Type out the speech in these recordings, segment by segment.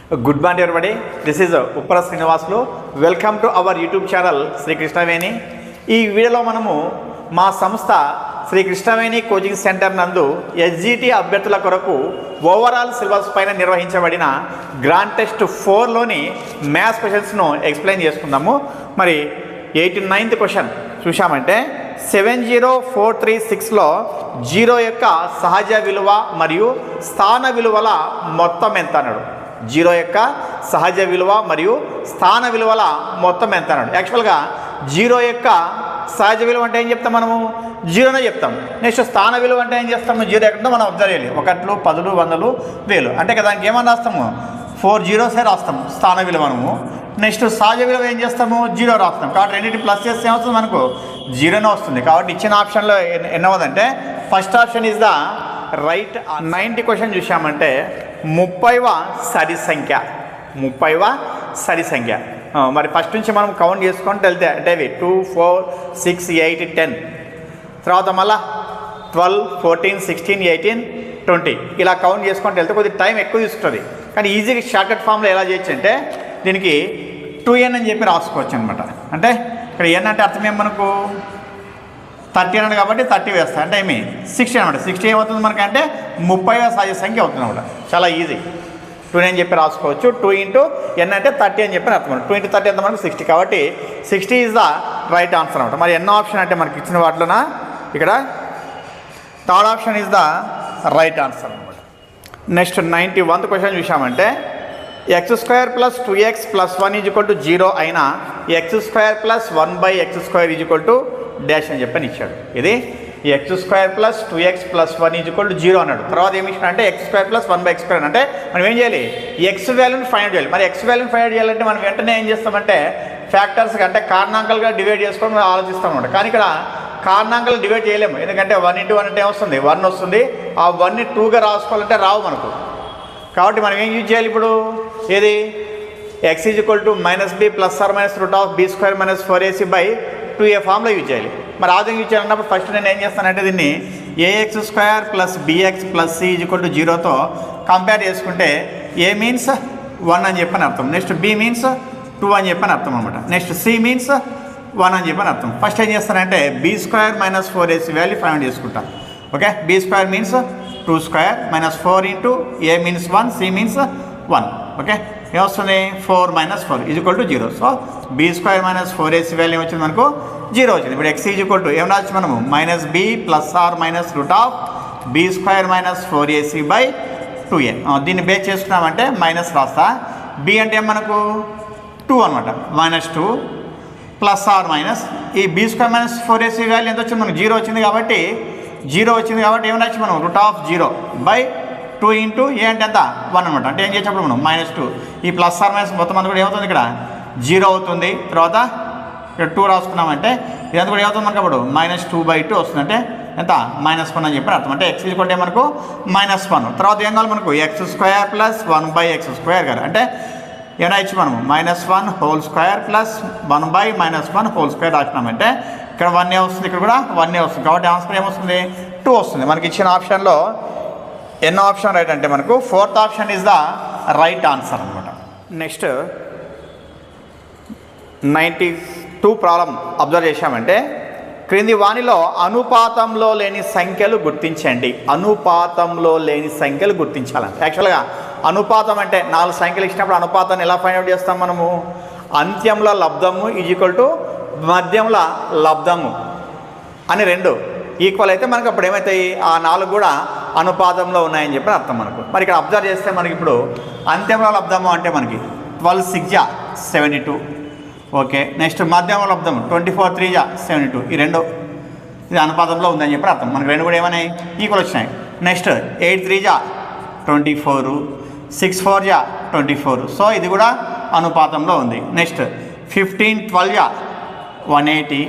Good morning everybody. This is Uppara Srinivasulu. Welcome to our YouTube channel Sri Krishnaveni. ఈ వీడియోలో మనము మా సంస్థ శ్రీ కృష్ణవేణి కోచింగ్ సెంటర్ నందు ఎస్జిటి అభ్యర్థుల కొరకు ఓవరాల్ సిలబస్ పైన నిర్వహించబడిన గ్రాండ్ టెస్ట్ 4లోని మ్యాథ్స్ క్వశ్చన్స్ను ఎక్స్ప్లెయిన్ చేసుకుందాము. మరి 89th క్వశ్చన్ చూసామంటే 70436లో 0 యొక్క సహజ విలువ మరియు స్థాన విలువల మొత్తం ఎంత అన్నాడు. 0 యొక్క సహజ విలువ మరియు స్థాన విలువల మొత్తం ఎంత అన్నాడు. యాక్చువల్గా 0 యొక్క సహజ విలువ అంటే ఏం చెప్తాం, మనము 0నే చెప్తాం. నెక్స్ట్ స్థాన విలువ అంటే ఏం చేస్తాము, 0 ఎక్కడో మనం అబ్జర్వ్ చేయాలి. 1లు 10లు 100లు 1000 అంటే కదా దానికి ఏమని రాస్తాము, 4 zeros రాస్తాము స్థాన విలువ మనము. నెక్స్ట్ సహజ విలువ ఏం చేస్తాము, 0 రాస్తాం. కాబట్టి రెండింటి ప్లస్ చేస్తే ఏమవుతుంది, మనకు 0నే వస్తుంది. కాబట్టి ఇచ్చిన ఆప్షన్లో ఎన్నవదంటే first option is the right. 90 question చూసామంటే 30వ సరి సంఖ్య. 30వ సరి సంఖ్య. మరి ఫస్ట్ నుంచి మనం కౌంట్ చేసుకుంటూ వెళ్తే అంటే 2 4 6 8 10 తర్వాత మళ్ళీ 12 14 16 18 20 ఇలా కౌంట్ చేసుకుంటూ వెళ్తే కొద్దిగా టైం ఎక్కువ తీసుకుంటుంది. కానీ ఈజీగా షార్ట్కట్ ఫామ్లో ఎలా చేయొచ్చు అంటే దీనికి 2n అని చెప్పి రాసుకోవచ్చు అనమాట. అంటే ఇక్కడ n అంటే అర్థం ఏం, మనకు 30 అన్నాడు కాబట్టి 30 వేస్తాయి అంటే ఏమి 60 అనమాట. 60 ఏమవుతుంది మనకంటే 30వ సహజ సంఖ్య అవుతుంది అనమాట. చాలా ఈజీ. 2 అని చెప్పి రాసుకోవచ్చు. 2 ఇంటూ n అంటే 30 అని చెప్పి అర్థం. 2 ఇంటూ 30 ఎంత మనకు 60. కాబట్టి 60 ఈజ్ ద రైట్ ఆన్సర్ అనమాట. మరి ఎన్నో ఆప్షన్ అంటే మనకి ఇచ్చిన వాటిలోన ఇక్కడ third option is the right answer అనమాట. నెక్స్ట్ 91th క్వశ్చన్ చూసామంటే x² + 2x + 1 = 0 అయినా x² + 1/x² డాష్ అని చెప్పని ఇచ్చాడు. ఇది x² + 2x + 1 = 0 అన్నాడు. తర్వాత ఏమి ఇచ్చిన అంటే x² + 1/x² అంటే మనం ఏం చేయాలి, x వాల్యూని ఫైండ్ చేయాలి. మరి x వాల్యూని ఫైండ్ చేయాలంటే మనం వెంటనే ఏం చేస్తామంటే ఫ్యాక్టర్స్ అంటే కారణాంకాలుగా డివైడ్ చేసుకొని మనం ఆలోచిస్తాం అనమాట. కానీ ఇక్కడ కారణాంకాలు డివైడ్ చేయలేము. ఎందుకంటే 1 × 1 అంటే ఏమొస్తుంది, 1 వస్తుంది. ఆ 1ని 2గా రాసుకోవాలంటే రావు మనకు. కాబట్టి మనం ఏం యూజ్ చేయాలి ఇప్పుడు, ఏది x = -b ± √b² - 4ac/2a ఫామ్లో యూజ్ చేయాలి. మరి ఆ విధంగా యూజ్ చేయాలన్నప్పుడు ఫస్ట్ నేను ఏం చేస్తానంటే దీన్ని ax² + bx + c = 0తో కంపేర్ చేసుకుంటే a మీన్స్ 1 అని చెప్పని అర్థం. నెక్స్ట్ b మీన్స్ 2 అని చెప్పని అర్థం అనమాట. నెక్స్ట్ c మీన్స్ 1 అని చెప్పని అర్థం. ఫస్ట్ ఏం చేస్తానంటే b² - 4ac వాల్యూ ఫైండ్ చేసుకుంటాను. Okay, b² means 2² - 4 into a means 1 c means 1. Okay, ఏమొస్తుంది 4 - 4 = 0. సో b² - 4ac వాల్యూ వచ్చింది మనకు 0 వచ్చింది. ఇప్పుడు x ఏం రావచ్చు మనము -b ± √b² - 4ac/2a. దీన్ని బేస్ చేసుకున్నామంటే మైనస్ రాస్తా. b అంటే మనకు 2 అనమాట. -2 ± ఈ b² - 4ac వాల్యూ ఎంత వచ్చింది మనకు 0 వచ్చింది. కాబట్టి 0 వచ్చింది కాబట్టి ఏం రావచ్చు మనం √0/2 ఇంటూ ఏ అంటే ఎంత 1 అనమాట. అంటే ఏం చేసినప్పుడు మనం -2 ఈ ± మొత్తం అంతా కూడా ఏమవుతుంది, ఇక్కడ 0 అవుతుంది. తర్వాత ఇక్కడ 2 రాసుకున్నామంటే ఇదంతా కూడా ఏమవుతుంది మనకు అప్పుడు -2/2 వస్తుంది. అంటే ఎంత -1 అని చెప్పి అర్థం. అంటే x = మనకు -1. తర్వాత ఏం కావాలి మనకు x² + 1/x² కదా. అంటే ఏమైనా ఇచ్చి మనము -1² + 1/-1² రాసినామంటే ఇక్కడ 1 వస్తుంది, ఇక్కడ కూడా 1 వస్తుంది. కాబట్టి ఆన్సర్ ఏమొస్తుంది 2 వస్తుంది. మనకి ఇచ్చిన ఆప్షన్లో ఎన్నో ఆప్షన్ రైట్ అంటే మనకు 4th option is the right answer అనమాట. నెక్స్ట్ 92 ప్రాబ్లం అబ్జర్వ్ చేశామంటే క్రింది వానిలో అనుపాతంలో లేని సంఖ్యలు గుర్తించండి. అనుపాతంలో లేని సంఖ్యలు గుర్తించాలంటే యాక్చువల్గా అనుపాతం అంటే 4 సంఖ్యలు ఇచ్చినప్పుడు అనుపాతాన్ని ఎలా ఫైండ్ అవుట్ చేస్తాం మనము, అంత్యంలో లబ్ధము = మధ్యంలో లబ్ధము అని 2 ఈక్వల్ అయితే మనకు అప్పుడు ఏమవుతాయి, ఆ 4 కూడా అనుపాతంలో ఉన్నాయని చెప్పి అర్థం మనకు. మరి ఇక్కడ అబ్జర్వ్ చేస్తే మనకి ఇప్పుడు అంత్యంలో లబ్ధము అంటే మనకి 12 6 72. ఓకే, నెక్స్ట్ మధ్యంలో లబ్ధము 24 3 72. ఈ 2 ఇది అనుపాతంలో ఉందని చెప్పి అర్థం. మనకి 2 కూడా ఏమైనాయి ఈక్వల్ వచ్చినాయి. నెక్స్ట్ 8 3 24 6 4 24. సో ఇది కూడా అనుపాతంలో ఉంది. Next 15 12 180.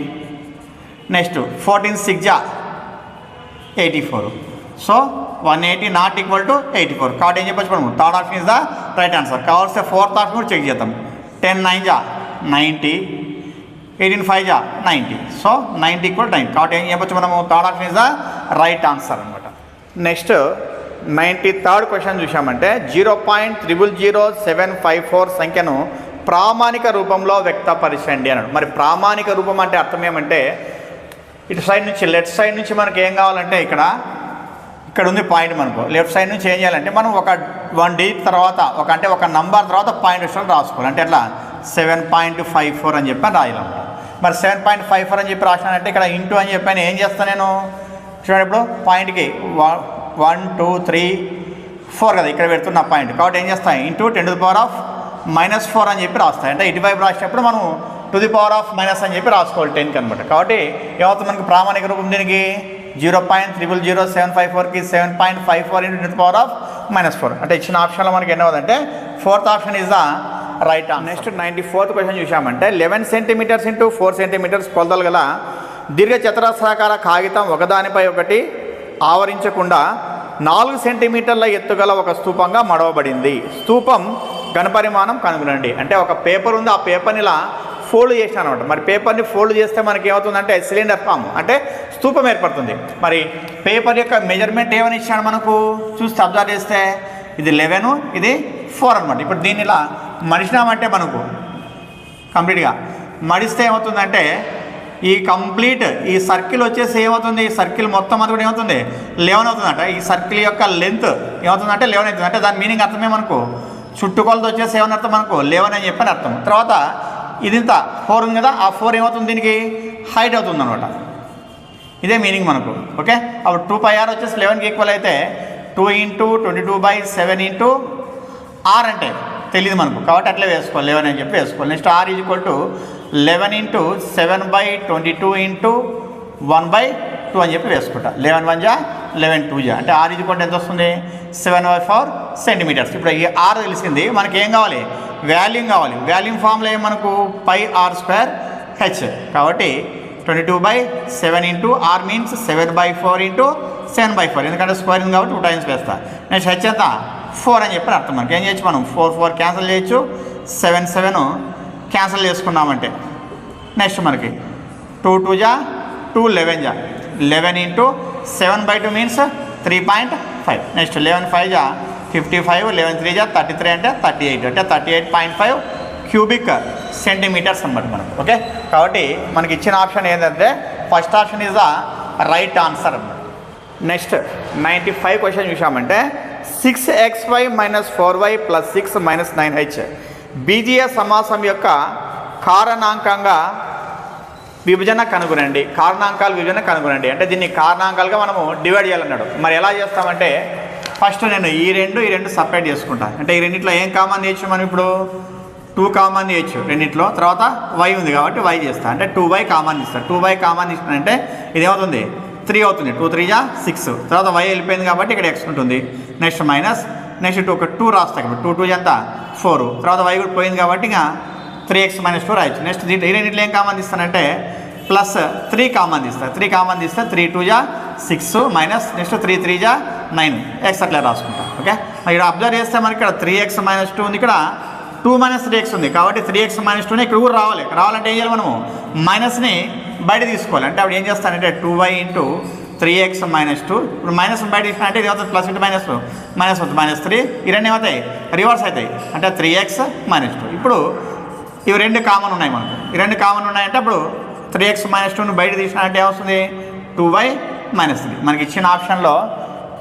Next 14 6 84. So 180 not equal to 84. కాబట్టి ఏం చెప్పచ్చు మనము third option is the right answer. కావాల్సిన 4th ఆప్షన్ కూడా చెక్ చేద్దాం. 10 9 90, 18 5 90. సో 90 = 9. కాబట్టి ఏం చెప్పచ్చు మనము third option is the right answer అనమాట. నెక్స్ట్ 93rd క్వశ్చన్ చూసామంటే 0.000754 సంఖ్యను ప్రామాణిక రూపంలో వ్యక్తపరచండి అన్నాడు. మరి ప్రామాణిక రూపం అంటే అర్థం ఏమంటే ఇటు సైడ్ నుంచి లెఫ్ట్ సైడ్ నుంచి మనకి ఏం కావాలంటే ఇక్కడ ఉంది పాయింట్. మనకు లెఫ్ట్ సైడ్ నుంచి ఏం చేయాలంటే మనం ఒక 1 digit తర్వాత ఒక నంబర్ తర్వాత పాయింట్ విషయాలు రాసుకోవాలి. అంటే ఎట్లా 7.54 అని చెప్పి రాయాలన్నమాట. మరి 7.54 అని చెప్పి రాసినానంటే ఇక్కడ ఇంటూ అని చెప్పాను. ఏం చేస్తాను నేను చూడండి, ఇప్పుడు పాయింట్కి 1 2 3 4 కదా ఇక్కడ పెడుతున్న పాయింట్. కాబట్టి ఏం చేస్తాయి ఇంటూ 10⁻⁻4 అని చెప్పి రాస్తాయి. అంటే ఇటువైపు రాసేటప్పుడు మనం (-) అని చెప్పి రాసుకోవాలి 10కి అనమాట. కాబట్టి ఏమవుతుంది మనకి ప్రామాణిక రూపం దీనికి 0.000754కి 7.54 × 10⁻⁻4. అంటే ఇచ్చిన ఆప్షన్లో మనకి ఎన్ని అవుతుందంటే 4th option is the right answer. Next 94th question చూసామంటే 11 సెంటీమీటర్స్ × 4 సెంటీమీటర్స్ కొలతలు గల దీర్ఘ చతురస్రాకార కాగితం ఒకదానిపై ఒకటి ఆవరించకుండా 4 సెంటీమీటర్ల ఎత్తుగల ఒక స్తూపంగా మడవబడింది. స్తూపం ఘనపరిమాణం కనుగొనండి. అంటే ఒక పేపర్ ఉంది, ఆ పేపర్ని ఇలా ఫోల్డ్ చేసాను అనమాట. మరి పేపర్ని ఫోల్డ్ చేస్తే మనకి ఏమవుతుందంటే సిలిండర్ ఫామ్ అంటే స్తూపం ఏర్పడుతుంది. మరి పేపర్ యొక్క మెజర్మెంట్ ఏమని ఇచ్చాడు మనకు చూస్తే అబ్జర్వ్ చేస్తే ఇది 11 ఇది 4 అనమాట. ఇప్పుడు దీన్ని ఇలా మడిచినామంటే మనకు కంప్లీట్గా మడిస్తే ఏమవుతుందంటే ఈ కంప్లీట్ ఈ సర్కిల్ వచ్చేసి ఏమవుతుంది, ఈ సర్కిల్ మొత్తం అది కూడా ఏమవుతుంది 11 అవుతుందంట. ఈ సర్కిల్ యొక్క లెంత్ ఏమవుతుందంటే 11 అవుతుంది. అంటే దాని మీనింగ్ అర్థమే మనకు చుట్టుకొలత వచ్చేసి ఏమని అర్థం మనకు 11 అని చెప్పని అర్థం. తర్వాత ఇది ఇంత 4 ఉంది కదా, ఆ 4 ఏమవుతుంది దీనికి హైట్ అవుతుంది అనమాట. ఇదే మీనింగ్ మనకు. ఓకే, అప్పుడు 2πr వచ్చేసి 11కి ఈక్వల్ అయితే 2 × 22/7 × r అంటే తెలియదు మనకు. కాబట్టి అట్లే వేసుకోవాలి 11 అని చెప్పి వేసుకోవాలి. నెక్స్ట్ r = 11 × 7/22 × 1/2 అని చెప్పి వేసుకుంటా. 11 1 = 11 2 = అంటే r = ఎంత వస్తుంది 7/4 సెంటీమీటర్స్. ఇప్పుడు ఈ r తెలిసింది, మనకి ఏం కావాలి వాల్యూమ్ కావాలి. వాల్యూమ్ ఫామ్లో ఏం మనకు πr²h. కాబట్టి 22/7 × r మీన్స్ 7/4 × 7/4 ఎందుకంటే స్క్వేరింగ్ కాబట్టి 2 టైమ్స్ వేస్తా. నెక్స్ట్ h ఎంత 4 అని చెప్పి అర్థం. మనకి ఏం చేయొచ్చు మనం 4 4 క్యాన్సిల్ చేయొచ్చు, 7 7 క్యాన్సిల్ చేసుకున్నామంటే నెక్స్ట్ మనకి 2 2 = 2 11 = 11 × 7/2 మీన్స్ 3.5. నెక్స్ట్ 11 5 = 55, 11 3 = 33 అంటే 38 అంటే 38.5 క్యూబిక్ సెంటీమీటర్స్ అన్నమాట మనం. ఓకే, కాబట్టి మనకి ఇచ్చిన ఆప్షన్ ఏంటంటే first option is the right answer అన్నమాట. నెక్స్ట్ 95 క్వశ్చన్ చూసామంటే 6xy - 4y + 6 - 9h బీజీయ సమాసం యొక్క కారణాంకంగా విభజన కనుగొనండి. కారణాంకాల విభజన కనుగొనండి అంటే దీన్ని కారణాంకాలుగా మనము డివైడ్ చేయాలన్నాడు. మరి ఎలా చేస్తామంటే ఫస్ట్ నేను ఈ రెండు సపరేట్ చేసుకుంటాను. అంటే ఈ రెండిట్లో ఏం కామన్ చేయొచ్చు మనం ఇప్పుడు 2 కామన్ చేయొచ్చు రెండిట్లో. తర్వాత y ఉంది కాబట్టి y చేస్తాను. అంటే 2y కామన్ ఇస్తాను. 2y కామన్ ఇస్తానంటే ఇది ఏమవుతుంది 3 అవుతుంది. 2 3 = 6. తర్వాత y వెళ్ళిపోయింది కాబట్టి ఇక్కడ x ఉంటుంది. నెక్స్ట్ మైనస్ నెక్స్ట్ 2 రాస్తాను. ఇప్పుడు 2 2 ఎంత 4. తర్వాత y కూడా పోయింది కాబట్టి ఇంకా 3x - 2 రాయొచ్చు. నెక్స్ట్ ఈ రెండిట్లో ఏం కామన్ ఇస్తానంటే +3 కామన్ తీస్తాను. 3 కామన్ తీస్తే 3 2 = 6 మైనస్ నెక్స్ట్ 3 3 = 9 x అట్లా రాసుకుంటాం. ఓకే, ఇక్కడ అబ్జర్వ్ చేస్తే మనకి ఇక్కడ 3x - 2 ఉంది, ఇక్కడ 2 - 3x ఉంది. కాబట్టి 3x - 2 ఇక్కడ కూడా రావాలంటే ఏం చేయాలి మనము మైనస్ని బయట తీసుకోవాలి. అంటే అప్పుడు ఏం చేస్తానంటే 2y × 3x - 2. ఇప్పుడు మైనస్ బయట తీసినా అంటే ఇది అవుతుంది ప్లస్ ఇంటూ మైనస్ అవుతుంది -3. ఈ రెండు ఏమవుతాయి రివర్స్ అవుతాయి అంటే 3x - 2. ఇప్పుడు ఇవి రెండు కామన్ ఉన్నాయి మనకు. ఈ రెండు కామన్ ఉన్నాయంటే అప్పుడు 3x - 2ను బయట తీసినా అంటే ఏమొస్తుంది 2y - 3. మనకి ఇచ్చిన ఆప్షన్లో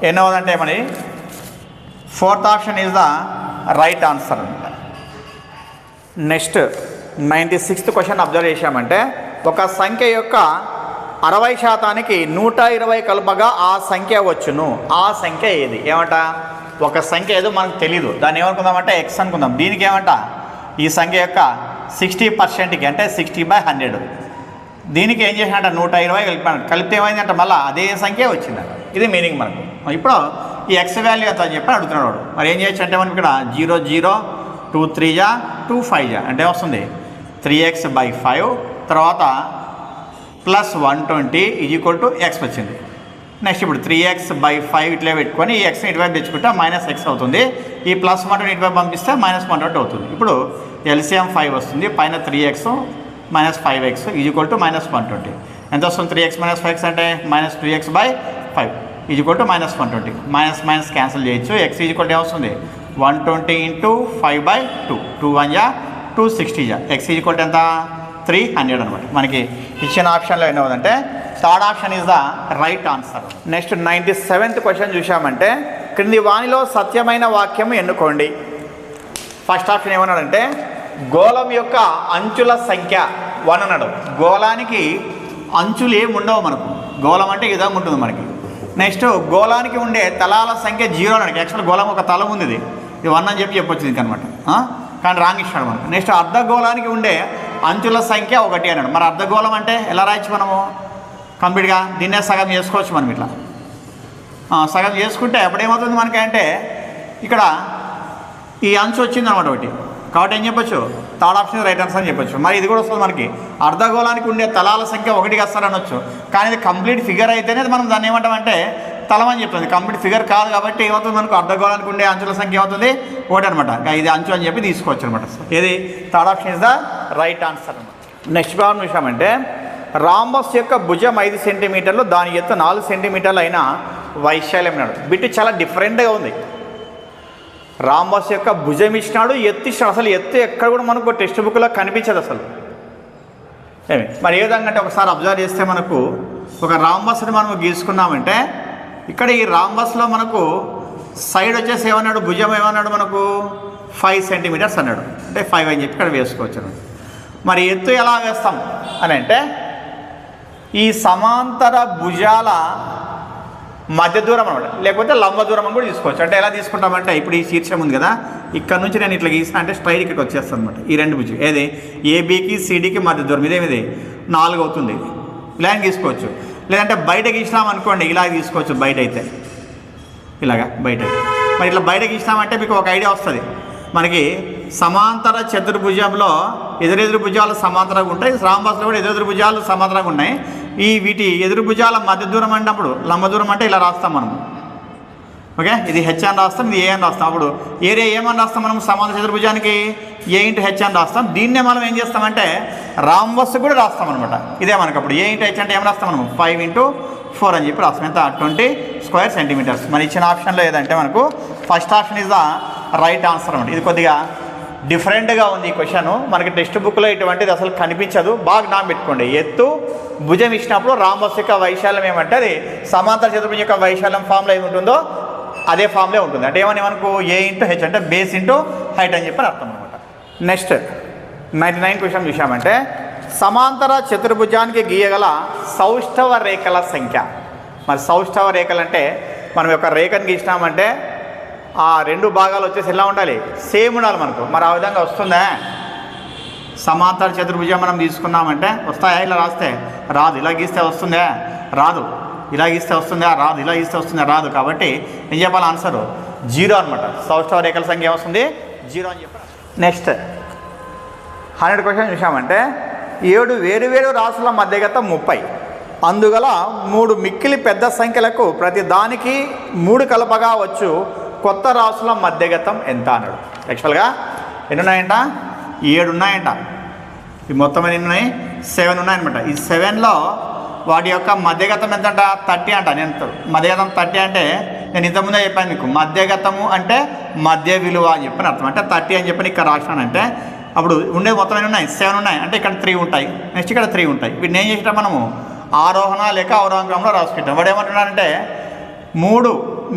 ఎన్ని అవుతుందంటే మరి 4th option is the right answer అనమాట. నెక్స్ట్ 96th క్వశ్చన్ అబ్జర్వ్ చేసామంటే ఒక సంఖ్య యొక్క 60% 120 కలుపగా ఆ సంఖ్య వచ్చును. ఆ సంఖ్య ఏది? ఏమంట ఒక సంఖ్య ఏదో మనకు తెలీదు, దాన్ని ఏమనుకుందామంటే x అనుకుందాం. దీనికి ఏమంట ఈ సంఖ్య యొక్క 60%కి అంటే 60/100. దీనికి ఏం చేసినట్ట 120 కలిపితే ఏమైందంట మళ్ళీ అదే సంఖ్య వచ్చిందంట. ఇది మీనింగ్ మనకు. ఇప్పుడు ఈ x వాల్యూ ఎంత అని చెప్పి అడుగుతున్నాడు వాడు. మరి ఏం చేయొచ్చు అంటే మనం ఇక్కడ 0 0 2 3 = 2 5 అంటే వస్తుంది 3x/5. తర్వాత +120 = x వచ్చింది. నెక్స్ట్ ఇప్పుడు 3x/5 ఇట్లా పెట్టుకొని ఈ x ఇటువైపు తెచ్చుకుంటే -x అవుతుంది. ఈ +120 ఇటువైపు పంపిస్తే -120 అవుతుంది. ఇప్పుడు LCM 5 వస్తుంది. పైన 3x - 5x = -120 ఎంత వస్తుంది 3x - 5x అంటే -2x/5. Equal to -120 minus cancel చేయొచ్చు. ఎక్స్ ఈజ్వల్ టు ఏమొస్తుంది 120 × 5/2 2 1 జా 260 జా ఎక్స్ ఈజ్వల్ టు ఎంత 300 అనమాట. మనకి ఇచ్చిన ఆప్షన్లో ఎన్ని అవుతుందంటే third option is the right answer. Next 97th question చూసామంటే క్రింది వానిలో సత్యమైన వాక్యం ఎన్నుకోండి. ఫస్ట్ ఆప్షన్ ఏమన్నాడంటే గోళం యొక్క అంచుల సంఖ్య 1 అన్నాడు. గోళానికి అంచులు ఏమి ఉండవు మనకు, గోళం అంటే ఈ విధంగా ఉంటుంది మనకి. నెక్స్ట్ గోళానికి ఉండే తలాల సంఖ్య 0 అన్నాడు. యాక్చువల్ గోళం ఒక తలం ఉంది, ఇది 1 అని చెప్పొచ్చు దీనికి అనమాట, కానీ రాంగ్ ఇచ్చాడు మనకు. నెక్స్ట్ అర్ధగోళానికి ఉండే అంచుల సంఖ్య 1 అన్నాడు. మరి అర్ధగోళం అంటే ఎలా రాయొచ్చు మనము కంప్లీట్గా? దీన్నే సగం చేసుకోవచ్చు మనం. ఇట్లా సగం చేసుకుంటే ఎప్పుడేమవుతుంది మనకి అంటే ఇక్కడ ఈ అంచు వచ్చింది అనమాట ఒకటి, కాబట్టి ఏం చెప్పొచ్చు థర్డ్ ఆప్షన్ రైట్ ఆన్సర్ అని చెప్పొచ్చు. మరి ఇది కూడా వస్తుంది మనకి అర్ధగోళానికి ఉండే తలాల సంఖ్య 1 వస్తారనొచ్చు, కానీ ఇది కంప్లీట్ ఫిగర్ అయితేనే మనం దాన్ని ఏమంటామంటే తలం అని చెప్తుంది. కంప్లీట్ ఫిగర్ కాదు కాబట్టి ఏమవుతుంది మనకు అర్ధగోళానికి ఉండే అంచుల సంఖ్య ఏమవుతుంది 1 అనమాట. ఇది అంచు అని చెప్పి తీసుకోవచ్చు అనమాట. ఇది third option is the right answer అనమాట. నెక్స్ట్ ప్రాబ్లం చూసామంటే రాంబస్ యొక్క భుజం 5 సెంటీమీటర్లు, దాని ఎత్తు 4 సెంటీమీటర్లు అయిన వైశాల్యం అన్నాడు. బిట్ చాలా డిఫరెంట్గా ఉంది. రాంబస్ యొక్క భుజం ఇచ్చినాడు, ఎత్తు ఇచ్చినాడు. అసలు ఎత్తు ఎక్కడ కూడా మనకు టెక్స్ట్ బుక్లో కనిపించదు అసలు. మరి ఏ విధంగా అంటే ఒకసారి అబ్జర్వ్ చేస్తే మనకు ఒక రాంబస్ని మనం గీసుకున్నామంటే ఇక్కడ ఈ రాంబస్లో మనకు సైడ్ వచ్చేసి ఏమన్నాడు, భుజం ఏమన్నాడు మనకు 5 సెంటీమీటర్స్ అన్నాడు. అంటే 5 అని చెప్పి ఇక్కడ వేసుకోవచ్చు అన్నాడు. మరి ఎత్తు ఎలా వేస్తాం అని అంటే ఈ సమాంతర భుజాల మధ్య దూరం అనమాట, లేకపోతే లంబ దూరం అని కూడా తీసుకోవచ్చు. అంటే ఎలా తీసుకుంటామంటే ఇప్పుడు ఈ శీర్షం ఉంది కదా, ఇక్కడ నుంచి నేను ఇట్లా గీసిన అంటే స్ట్రైట్ ఇక్కడ వచ్చేస్తాను అనమాట. ఈ రెండు భుజం ఏది ఏబీకి సిడికి మధ్య దూరం ఇదేమిది 4 అవుతుంది. ఇలా గీసుకోవచ్చు. లేదంటే బయట గీసినాం అనుకోండి, ఇలా తీసుకోవచ్చు. బయట అయితే ఇలాగా బయట. మరి ఇట్లా బయట గీసినామంటే మీకు ఒక ఐడియా వస్తుంది. మనకి సమాంతర చతుర్భుజంలో ఎదురెదురు భుజాలు సమాంతరంగా ఉంటాయి, రాంబస్లో కూడా ఎదురెదురు భుజాలు సమాంతరంగా ఉన్నాయి. వీటి ఎదురు భుజాల మధ్య దూరం అన్నప్పుడు లంబ దూరం అంటే ఇలా రాస్తాం మనం. ఓకే, ఇది హెచ్ అని రాస్తాం, ఇది ఏ అని రాస్తాం. అప్పుడు ఏరియా ఏమని రాస్తాం మనం సమాంతర చతుర్భుజానికి ఏ ఇంటూ హెచ్ అని రాస్తాం. దీన్నే మనం ఏం చేస్తామంటే రాంబస్ కూడా రాస్తాం అనమాట. ఇదే మనకు అప్పుడు ఏ ఇంటూ హెచ్ అంటే ఏం రాస్తాం మనం 5 × 4 అని చెప్పి రాస్తాం. ఎంత 20 స్క్వేర్ సెంటీమీటర్స్. మరి ఇచ్చిన ఆప్షన్లో ఏదంటే మనకు first option is the right answer అనమాట. ఇది కొద్దిగా డిఫరెంట్గా ఉంది ఈ క్వశ్చన్. మనకి టెక్స్ట్ బుక్లో ఇటువంటిది అసలు కనిపించదు. బాగా నాపెట్టుకోండి. ఎత్తు భుజం ఇచ్చినప్పుడు రాంబస్ యొక్క వైశాల్యం ఏమంటే అది సమాంతర చతుర్భుజం యొక్క వైశాల్యం ఫామ్లో ఏమి ఉంటుందో అదే ఫామ్లో ఉంటుంది. అంటే ఏమని మనకు ఏ ఇంటూ హెచ్ అంటే బేస్ ఇంటూ హైట్ అని చెప్పి అర్థం అనమాట. నెక్స్ట్ 99 క్వశ్చన్ చూసామంటే సమాంతర చతుర్భుజానికి గీయగల సౌష్ఠవ రేఖల సంఖ్య. మరి సౌష్ఠవ రేఖలు అంటే మనం యొక్క రేఖను గీసినామంటే ఆ 2 భాగాలు వచ్చేసి ఎలా ఉండాలి, సేమ్ ఉండాలి మనకు. మరి ఆ విధంగా వస్తుందా? సమాంతర చతుర్భుజం మనం తీసుకున్నామంటే వస్తాయా? ఇలా రాస్తే రాదు. ఇలా గీస్తే వస్తుందా? రాదు. ఇలా గీస్తే వస్తుందా? రాదు. ఇలా గీస్తే వస్తుందా? రాదు. కాబట్టి ఏం చెప్పాలి? ఆన్సర్ 0 అనమాట. సౌష్ఠవ రేఖల సంఖ్య ఏమొస్తుంది 0 అని చెప్పాలి. నెక్స్ట్ 100 క్వశ్చన్ చూసామంటే 7 వేరువేరు రాసుల మధ్యగతం 30, అందుగల 3 మిక్కిలి పెద్ద సంఖ్యలకు ప్రతి దానికి 3 కలపగా వచ్చు కొత్త రాసుల మధ్యగతం ఎంత అన్నాడు. యాక్చువల్గా ఎన్ని ఉన్నాయంట? 7 ఉన్నాయంట. ఈ మొత్తం ఎన్ని ఉన్నాయి? 7 ఉన్నాయన్నమాట. ఈ 7లో వాటి యొక్క మధ్యగతం ఎంత అంట? 30 అంట. నేను మధ్యగతం 30 అంటే నేను ఇంతకుముందే చెప్పాను మీకు, మధ్యగతము అంటే మధ్య విలువ అని చెప్పని అర్థం. అంటే 30 అని చెప్పని ఇక్కడ రాసినానంటే అప్పుడు ఉండేది మొత్తం ఎన్ని ఉన్నాయి? 7 ఉన్నాయి. అంటే ఇక్కడ 3 ఉంటాయి, నెక్స్ట్ ఇక్కడ 3 ఉంటాయి. వీటిని ఏం చేసినా మనము ఆరోహణ లేక అవరోహణ క్రమంలో రాసుకుంటాం. వాడు ఏమంటున్నాడంటే 3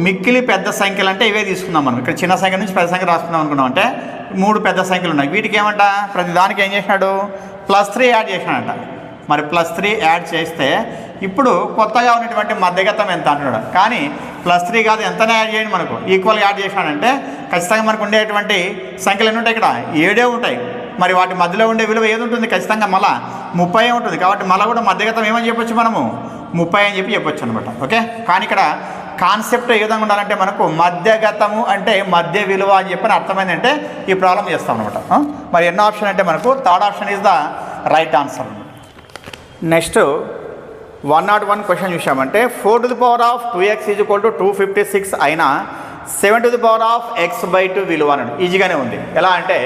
మిక్కిలి పెద్ద సంఖ్యలు అంటే ఇవే తీసుకుందాం మనం. ఇక్కడ చిన్న సంఖ్య నుంచి పెద్ద సంఖ్య రాసుకుందాం అనుకున్నాం. అంటే 3 పెద్ద సంఖ్యలు ఉన్నాయి. వీటికి ఏమంట? ప్రతి దానికి ఏం చేసినాడు? +3 యాడ్ చేసినాడంట. మరి +3 యాడ్ చేస్తే ఇప్పుడు కొత్తగా ఉన్నటువంటి మధ్యగతం ఎంత అంటున్నాడు. కానీ +3 కాదు, ఎంతనే యాడ్ చేయండి మనకు ఈక్వల్గా యాడ్ చేసినాడంటే ఖచ్చితంగా మనకు ఉండేటువంటి సంఖ్యలు ఎన్ని ఉంటాయి? ఇక్కడ 7 ఉంటాయి. మరి వాటి మధ్యలో ఉండే విలువ ఏది ఉంటుంది? ఖచ్చితంగా మళ్ళీ 30 ఉంటుంది. కాబట్టి మళ్ళీ కూడా మధ్యగతం ఏమని చెప్పొచ్చు మనము? 30 అని చెప్పి చెప్పొచ్చు అనమాట. ఓకే, కానీ ఇక్కడ కాన్సెప్ట్ ఏ విధంగా ఉండాలంటే మనకు మధ్యగతము అంటే మధ్య విలువ అని చెప్పని అర్థమైందంటే ఈ ప్రాబ్లం చేస్తాం అనమాట. మరి ఎన్నో ఆప్షన్ అంటే మనకు third option is the right answer. Next 101 question చూసామంటే 4⁴ (2x) 256 అయినా 7⁴x/2 విలువ అన్నాడు. ఈజీగానే ఉంది. ఎలా అంటే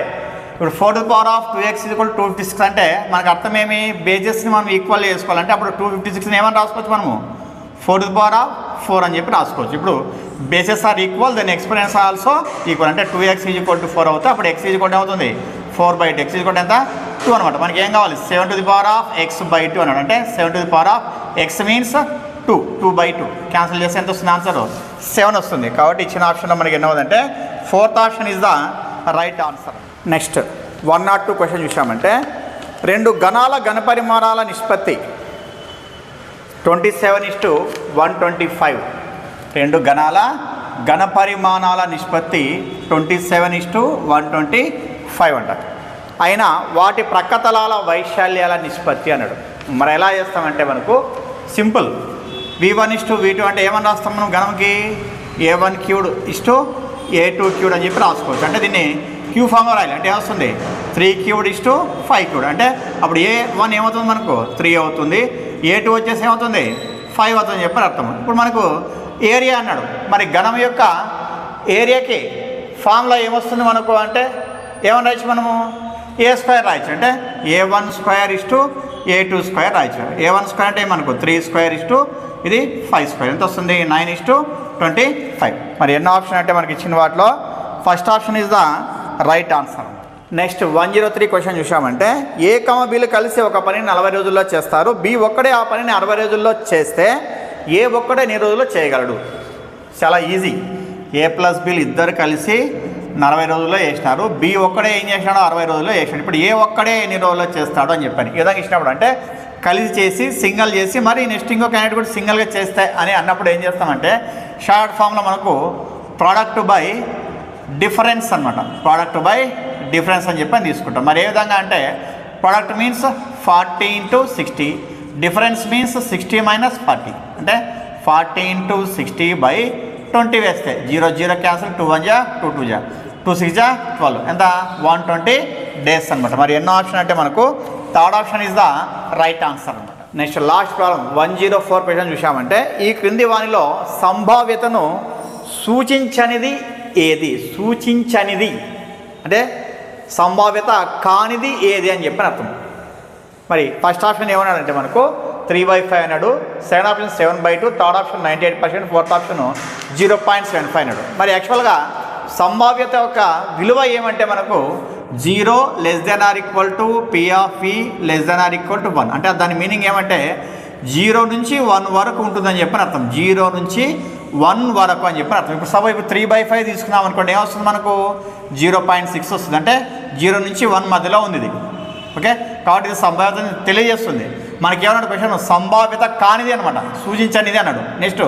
ఇప్పుడు 4⁴ (2x) 256 అంటే మనకు అర్థమేమి? బేజెస్ని మనం ఈక్వల్ చేసుకోవాలంటే అప్పుడు 256ని ఏమని రాసుకోవచ్చు మనము? 4⁴ 4 అని చెప్పి రాసుకోవచ్చు. ఇప్పుడు bases are equal, then exponents also equal. అంటే 2x = 4 అవుతుంది. అప్పుడు x ఏమవుతుంది 4/2. x ఎంత 2 అనమాట. మనకి ఏం కావాలి 7^x/2 అన్నాడు. అంటే 7^x మీన్స్ 2/2 క్యాన్సిల్ చేస్తే ఎంత వస్తుంది ఆన్సర్ 7 వస్తుంది. కాబట్టి ఇచ్చిన ఆప్షన్లో మనకి ఎన్నవుతుందంటే 4th option is the right answer. Next 102 question చూసామంటే 2 గణాల ఘనపరిమాణాల నిష్పత్తి 27:125. 2 గణాల ఘనపరిమాణాల నిష్పత్తి 27:125 అంట. అయినా వాటి ప్రక్కతలాల వైశాల్యాల నిష్పత్తి అన్నాడు. మరి ఎలా చేస్తామంటే మనకు సింపుల్, v1:v2 అంటే ఏమని రాస్తాం మనం గణంకి a1^(a2^) అని చెప్పి రాసుకోవచ్చు. అంటే దీన్ని క్యూ ఫామ్లో రాయాలి. అంటే ఏమొస్తుంది 3^(5)? అంటే అప్పుడు a1 ఏమవుతుంది మనకు 3 అవుతుంది, a2 వచ్చేసి ఏమవుతుంది 5 అవుతుంది చెప్పి అర్థం. ఇప్పుడు మనకు ఏరియా అన్నాడు. మరి ఘనం యొక్క ఏరియాకి ఫామ్లో ఏమొస్తుంది మనకు అంటే ఏమని రాయచ్చు మనము a² రాయచ్చు. అంటే a1² రాయచ్చు. a1² అంటే మనకు 3² ఇది 5² ఎంత వస్తుంది 9:25. మరి ఎన్నో ఆప్షన్ అంటే మనకి ఇచ్చిన వాటిలో first option is the right answer. Next 103 question చూసామంటే A, Bలు కలిసి ఒక పనిని 40 రోజుల్లో చేస్తారు. B ఒక్కడే ఆ పనిని 60 రోజుల్లో చేస్తే A ఒక్కడే ఎన్ని రోజుల్లో చేయగలడు? చాలా ఈజీ. A+Bలు ఇద్దరు కలిసి 40 రోజుల్లో చేసినారు. B ఒక్కడే ఏం చేసినాడు 60 రోజుల్లో చేసినాడు. ఇప్పుడు A ఒక్కడే ఎన్ని రోజుల్లో చేస్తాడు అని చెప్పాను. ఈ విధంగా ఇచ్చినప్పుడు అంటే కలిసి చేసి సింగిల్ చేసి మరి నెక్స్ట్ ఇంకో క్యాండిడేట్ కూడా సింగిల్గా చేస్తే అని అన్నప్పుడు ఏం చేస్తామంటే షార్ట్ ఫామ్లో మనకు ప్రోడక్ట్ బై డిఫరెన్స్ అనమాట. ప్రోడక్ట్ బై డిఫరెన్స్ అని చెప్పి తీసుకుంటాం. మరి ఏ విధంగా అంటే ప్రోడక్ట్ మీన్స్ 40 × 60, డిఫరెన్స్ మీన్స్ 60 - 40. అంటే 40 × 60/20 వేస్తే 0 0 క్యాన్సిల్, 2 1 జా 2 2 జా 2 6 జా 12 ఎంత 120 డేస్ అనమాట. మరి ఎన్నో ఆప్షన్ అంటే మనకు third option is the right answer అనమాట. నెక్స్ట్ లాస్ట్ ప్రాబ్లం 104 క్వశ్చన్ చూసామంటే ఈ క్రింది వానిలో సంభావ్యతను సూచించనిది ఏది? సూచించనిది అంటే సంభావ్యత కానిది ఏది అని చెప్పని అర్థం. మరి ఫస్ట్ ఆప్షన్ ఏమన్నాడంటే మనకు 3/5 అన్నాడు, second option 7/2, third option 98%, fourth option 0.75 అన్నాడు. మరి యాక్చువల్గా సంభావ్యత యొక్క విలువ ఏమంటే మనకు 0 ≤ P(e) ≤ 1. అంటే దాని మీనింగ్ ఏమంటే 0 నుంచి 1 వరకు ఉంటుందని చెప్పని అర్థం. 0 నుంచి 1 వరకు అని చెప్పని అర్థం. ఇప్పుడు సపోజ్ ఇప్పుడు 3/5 తీసుకున్నాం అనుకోండి ఏమొస్తుంది మనకు 0.6 వస్తుంది. అంటే 0 నుంచి 1 మధ్యలో ఉంది ఇది. ఓకే, కాబట్టి ఇది సంభావ్యతని తెలియజేస్తుంది. మనకి ఏమన్నాడు క్వశ్చన్ సంభావ్యత కానిది అనమాట, సూచించనిది అన్నాడు. నెక్స్ట్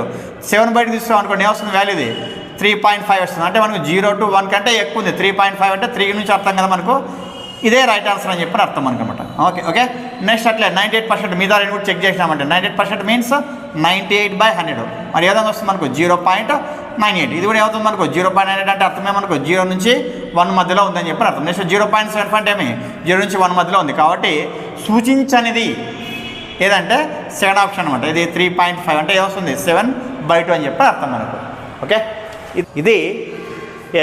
7/2 తీసుకున్నాం అనుకోండి ఏమొస్తుంది వాల్యూ ఇది 3.5 వస్తుంది. అంటే మనకు 0 to 1 కంటే ఎక్కువ ఉంది. 3.5 అంటే 3 నుంచి అర్థం కదా మనకు ఇదే రైట్ ఆన్సర్ అని చెప్పని అర్థం మనకు అనమాట. ఓకే. నెక్స్ట్ అట్లే 98% మీద రెండు కూడా చెక్ చేసినామంటే 98% మీన్స్ 98/100. మరి ఏ విధంగా వస్తుంది మనకు 0.98. ఇది కూడా ఏమవుతుంది మనకు 0.98 అంటే అర్థమే మనకు 0 నుంచి 1 మధ్యలో ఉందని చెప్పని అర్థం. నెక్స్ట్ 0.75 అంటే ఏమి 0 నుంచి 1 మధ్యలో ఉంది. కాబట్టి సూచించనిది ఏదంటే సెకండ్ ఆప్షన్ అనమాట. ఇది 3.5 అంటే ఏమొస్తుంది 7/2 అని చెప్పి అర్థం మనకు. ఓకే, ఇది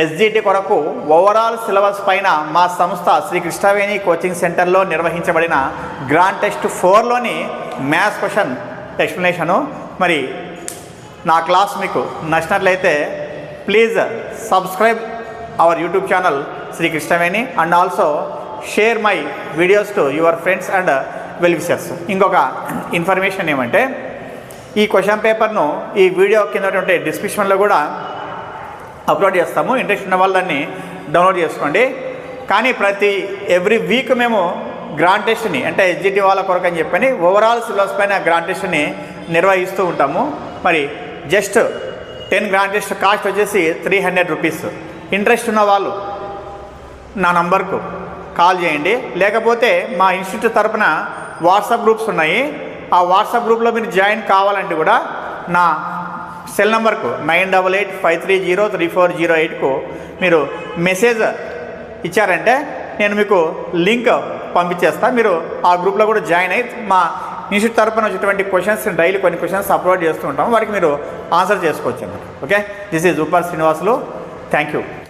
SGT కొరకు ఓవరాల్ సిలబస్ పైన మా సంస్థ శ్రీ కృష్ణవేణి కోచింగ్ సెంటర్లో నిర్వహించబడిన గ్రాండ్ టెస్ట్ 4లోని మ్యాథ్స్ క్వశ్చన్ ఎక్స్ప్లెనేషను. మరి నా క్లాస్ మీకు నచ్చినట్లయితే please subscribe our YouTube channel Shri Krishnaveni and also share my videos to your friends and well wishers. ఇంకొక ఇన్ఫర్మేషన్ ఏమంటే ఈ క్వశ్చన్ పేపర్ను ఈ వీడియో కింద డిస్క్రిప్షన్లో కూడా అప్లోడ్ చేస్తాము. ఇంట్రెస్ట్ ఉన్న వాళ్ళు దాన్ని డౌన్లోడ్ చేసుకోండి. కానీ ఎవ్రీ వీక్ మేము గ్రాండ్ టెస్ట్ని అంటే SGT వాళ్ళ కొరకు అని చెప్పని ఓవరాల్ సిలబస్ పైన గ్రాండ్ టెస్ట్ని నిర్వహిస్తూ ఉంటాము. మరి జస్ట్ 10 గ్రాండ్ టెస్ట్ కాస్ట్ వచ్చేసి 300 రూపీస్. ఇంట్రెస్ట్ ఉన్న వాళ్ళు నా నంబర్కు కాల్ చేయండి. లేకపోతే మా ఇన్స్టిట్యూట్ తరపున వాట్సాప్ గ్రూప్స్ ఉన్నాయి. ఆ వాట్సాప్ గ్రూప్లో మీరు జాయిన్ కావాలంటే కూడా నా సెల్ నెంబర్కు 9858303408కు మీరు మెసేజ్ ఇచ్చారంటే నేను మీకు లింక్ పంపించేస్తాను. మీరు ఆ గ్రూప్లో కూడా జాయిన్ అయ్యి మా ఇన్స్టిట్యూట్ తరపున వచ్చేటువంటి క్వశ్చన్స్ డైలీ కొన్ని క్వశ్చన్స్ అప్లోడ్ చేస్తూ ఉంటాము. వాటికి మీరు ఆన్సర్ చేసుకోవచ్చు అన్నమాట. Okay, this is Uppar Srinivasulu. Thank you.